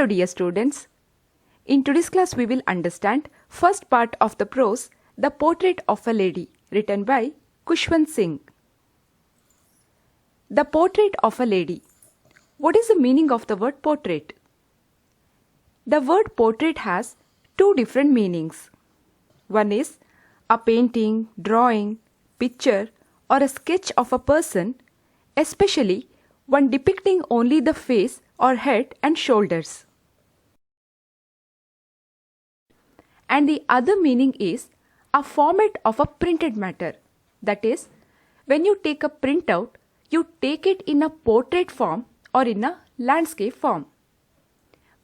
Hello dear students. In today's class we will understand first part of the prose The Portrait of a Lady written by Khushwant Singh. The Portrait of a Lady. What is the meaning of the word portrait? The word portrait has two different meanings. One is a painting, drawing, picture or a sketch of a person, especially one depicting only the face or head and shoulders. And the other meaning is a format of a printed matter. That is, when you take a printout, you take it in a portrait form or in a landscape form.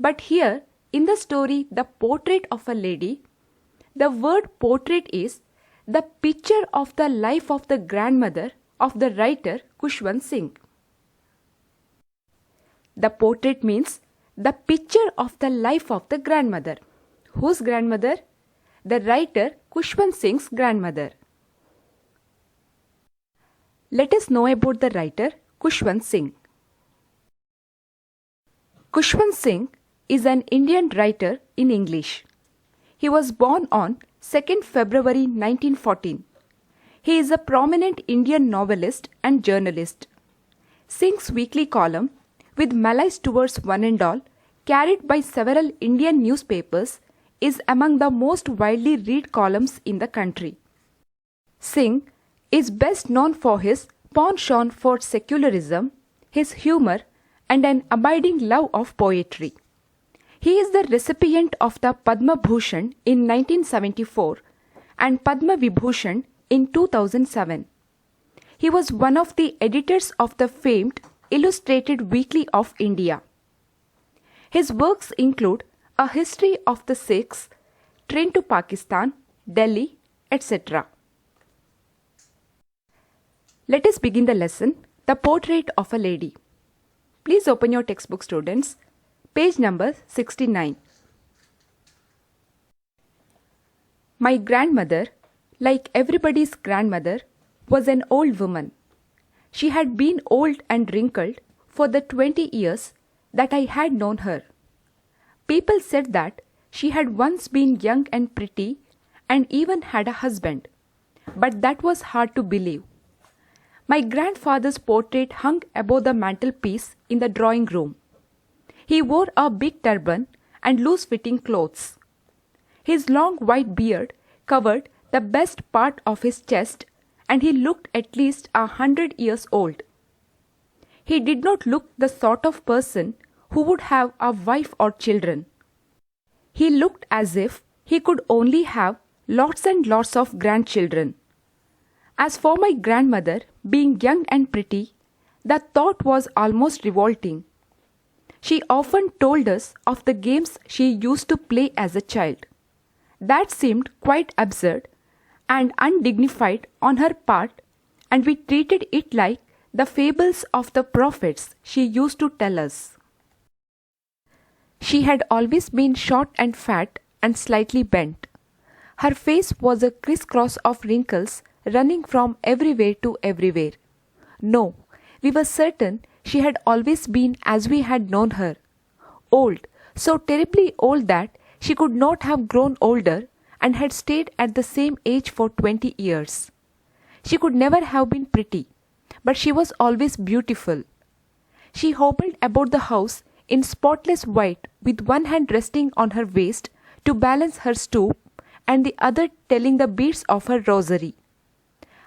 But here, in the story The Portrait of a Lady, the word portrait is the picture of the life of the grandmother of the writer Khushwant Singh. The portrait means the picture of the life of the grandmother. Whose grandmother? The writer Khushwant Singh's grandmother. Let us know about the writer Khushwant Singh. Khushwant Singh is an Indian writer in English. He was born on 2nd February 1914. He is a prominent Indian novelist and journalist. Singh's weekly column, with Malai's tours one and all, carried by several Indian newspapers, is among the most widely read columns in the country. Singh is best known for his penchant for secularism, his humor, and an abiding love of poetry. He is the recipient of the Padma Bhushan in 1974 and Padma Vibhushan in 2007. He was one of the editors of the famed Illustrated Weekly of India. His works include A History of the Sikhs, Train to Pakistan, Delhi, etc. Let us begin the lesson, The Portrait of a Lady. Please open your textbook, students. Page number 69. My grandmother, like everybody's grandmother, was an old woman. She had been old and wrinkled for the 20 years that I had known her. People said that she had once been young and pretty and even had a husband, but that was hard to believe. My grandfather's portrait hung above the mantelpiece in the drawing room. He wore a big turban and loose-fitting clothes. His long white beard covered the best part of his chest, and he looked at least 100 years old. He did not look the sort of person who would have a wife or children. He looked as if he could only have lots and lots of grandchildren. As for my grandmother being young and pretty, the thought was almost revolting. She often told us of the games she used to play as a child. That seemed quite absurd and undignified on her part, and we treated it like the fables of the prophets she used to tell us. She had always been short and fat and slightly bent. Her face was a crisscross of wrinkles running from everywhere to everywhere. No, we were certain she had always been as we had known her. Old, so terribly old that she could not have grown older and had stayed at the same age for 20 years. She could never have been pretty, but she was always beautiful. She hobbled about the house in spotless white with one hand resting on her waist to balance her stoop and the other telling the beads of her rosary.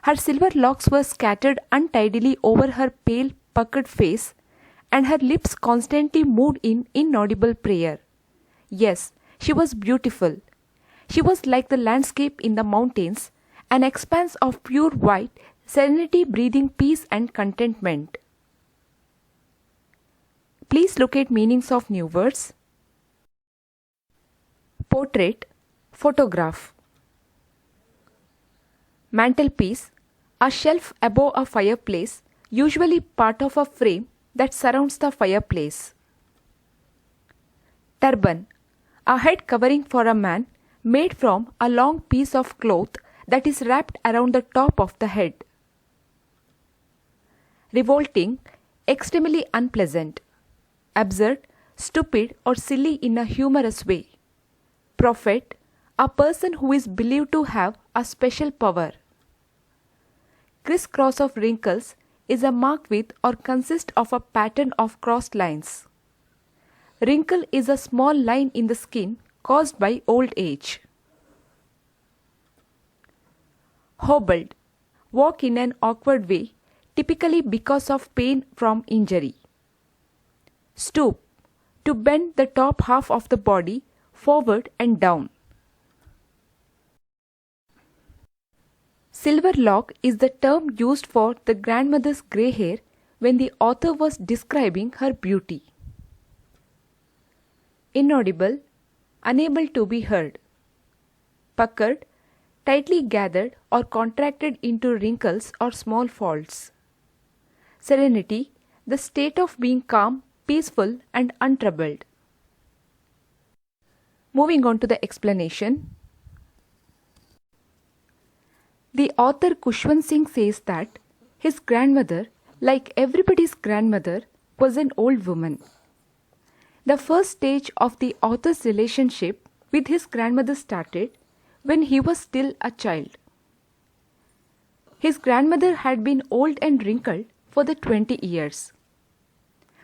Her silver locks were scattered untidily over her pale, puckered face, and her lips constantly moved in inaudible prayer. Yes, she was beautiful. She was like the landscape in the mountains, an expanse of pure white, serenity breathing peace and contentment. Please locate meanings of new words. Portrait, photograph. Mantelpiece, a shelf above a fireplace, usually part of a frame that surrounds the fireplace. Turban, a head covering for a man made from a long piece of cloth that is wrapped around the top of the head. Revolting, extremely unpleasant. Absurd, stupid or silly in a humorous way. Prophet, a person who is believed to have a special power. Criss-cross of wrinkles is a mark with or consists of a pattern of crossed lines. Wrinkle is a small line in the skin caused by old age. Hobbled, walk in an awkward way, typically because of pain from injury. Stoop, to bend the top half of the body forward and down. Silver lock is the term used for the grandmother's grey hair when the author was describing her beauty. Inaudible, unable to be heard. Puckered, tightly gathered or contracted into wrinkles or small faults. Serenity, the state of being calm, peaceful and untroubled. Moving on to the explanation. The author Khushwant Singh says that his grandmother, like everybody's grandmother, was an old woman. The first stage of the author's relationship with his grandmother started when he was still a child. His grandmother had been old and wrinkled for the 20 years.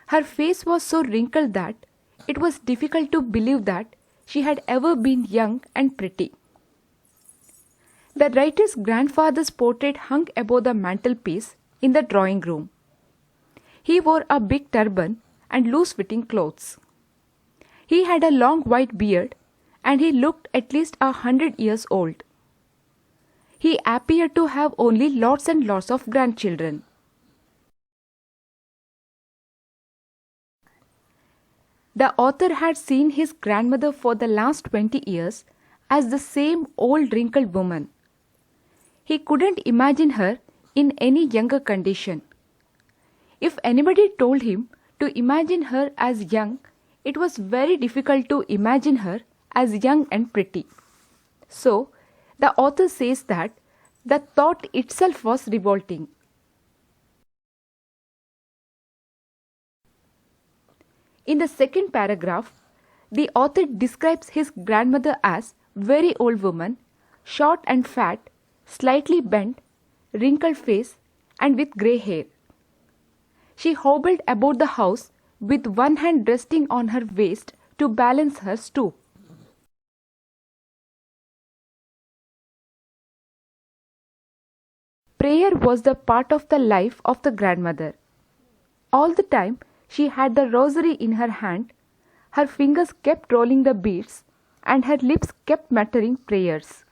Her face was so wrinkled that it was difficult to believe that she had ever been young and pretty. The writer's grandfather's portrait hung above the mantelpiece in the drawing room. He wore a big turban and loose-fitting clothes. He had a long white beard and he looked at least 100 years old. He appeared to have only lots and lots of grandchildren. The author had seen his grandmother for the last 20 years as the same old wrinkled woman. He couldn't imagine her in any younger condition. If anybody told him to imagine her as young, it was very difficult to imagine her as young and pretty. So, the author says that the thought itself was revolting. In the second paragraph, the author describes his grandmother as very old woman, short and fat, slightly bent, wrinkled face and with grey hair. She hobbled about the house with one hand resting on her waist to balance her stoop. Prayer was the part of the life of the grandmother. All the time she had the rosary in her hand, her fingers kept rolling the beads and her lips kept muttering prayers.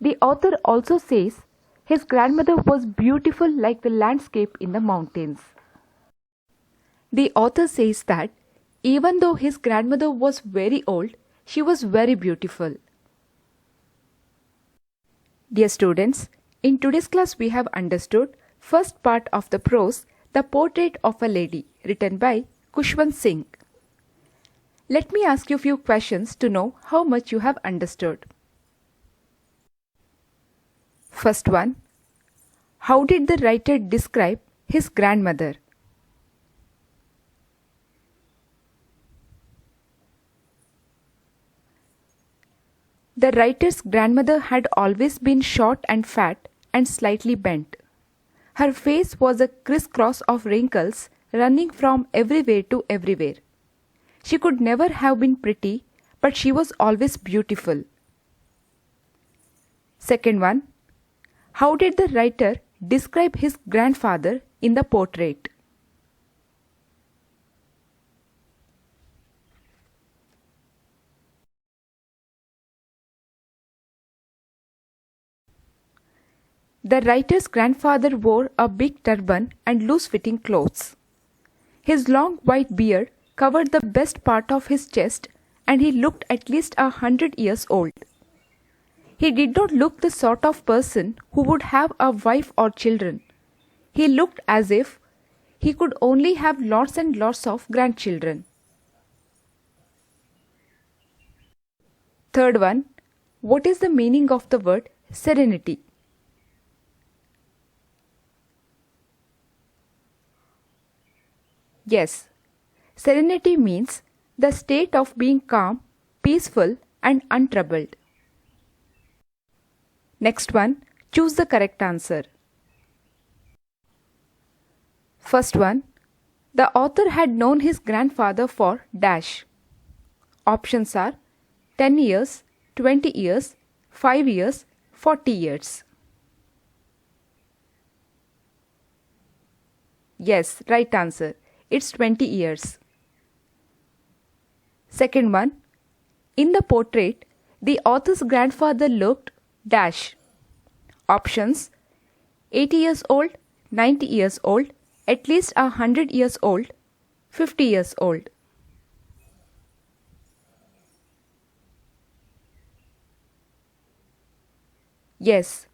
The author also says his grandmother was beautiful like the landscape in the mountains. The author says that even though his grandmother was very old, she was very beautiful. Dear students, in today's class we have understood first part of the prose, The Portrait of a Lady, written by Khushwant Singh. Let me ask you a few questions to know how much you have understood. First one, how did the writer describe his grandmother? The writer's grandmother had always been short and fat and slightly bent. Her face was a criss-cross of wrinkles running from everywhere to everywhere. She could never have been pretty, but she was always beautiful. Second one, how did the writer describe his grandfather in the portrait? The writer's grandfather wore a big turban and loose-fitting clothes. His long white beard covered the best part of his chest and he looked at least 100 years old. He did not look the sort of person who would have a wife or children. He looked as if he could only have lots and lots of grandchildren. Third one, what is the meaning of the word serenity? Yes. Serenity means the state of being calm, peaceful, and untroubled. Next one, choose the correct answer. First one, the author had known his grandfather for dash. Options are 10 years, 20 years, 5 years, 40 years. Yes, right answer. It's 20 years. Second one, in the portrait, the author's grandfather looked dash. Options 80 years old, 90 years old, at least 100 years old, 50 years old. Yes.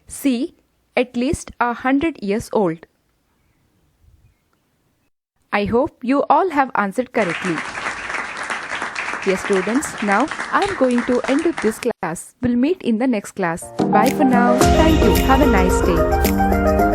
C. At least 100 years old. I hope you all have answered correctly. Yes, students, now I'm going to end with this class. We'll meet in the next class. Bye for now. Thank you. Have a nice day.